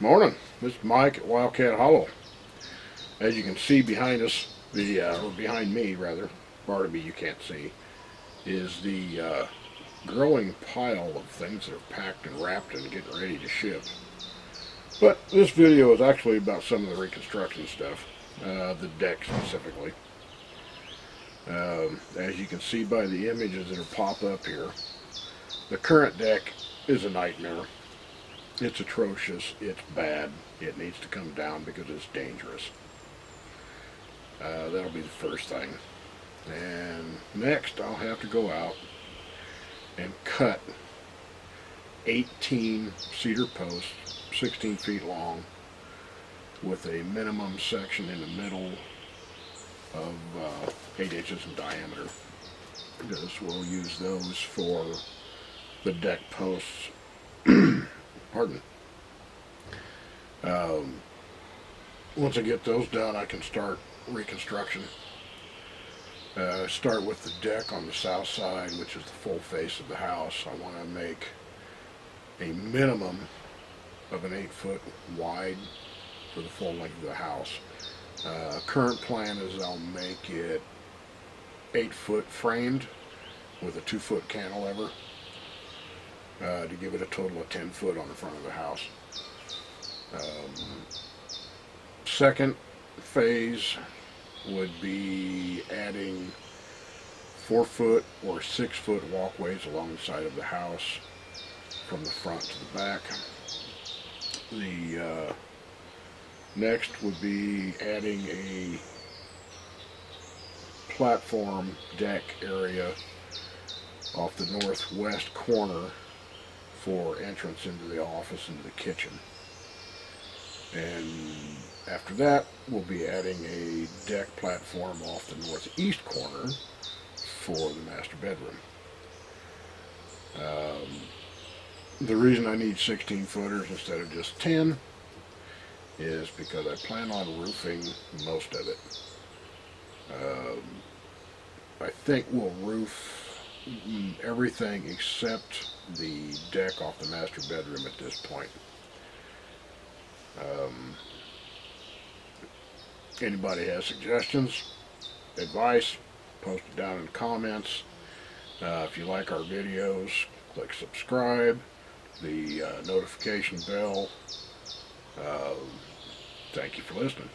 Morning, this is Mike at Wildcat Hollow. As you can see behind us, or behind me rather, Barnaby you can't see, is the growing pile of things that are packed and wrapped and getting ready to ship. But this video is actually about some of the reconstruction stuff, the deck specifically. As you can see by the images that are pop up here, the current deck is a nightmare. It's atrocious, it's bad, it needs to come down because it's dangerous. That'll be the first thing. And next I'll have to go out and cut 18 cedar posts, 16 feet long, with a minimum section in the middle of 8 inches in diameter, because we'll use those for the deck posts. Pardon. Once I get those done, I can start reconstruction. Start with the deck on the south side, which is the full face of the house. I want to make a minimum of an 8-foot wide for the full length of the house. Current plan is I'll make it 8-foot framed with a 2-foot cantilever, to give it a total of 10 foot on the front of the house. Second phase would be adding 4-foot or 6-foot walkways along the side of the house from the front to the back. The next would be adding a platform deck area off the northwest corner for entrance into the office, into the kitchen. And after that, we'll be adding a deck platform off the northeast corner for the master bedroom. The reason I need 16 footers instead of just 10 is because I plan on roofing most of it. I think we'll roof everything except the deck off the master bedroom at this point. Anybody has suggestions, advice, post it down in the comments. If you like our videos, click subscribe, the notification bell. Thank you for listening.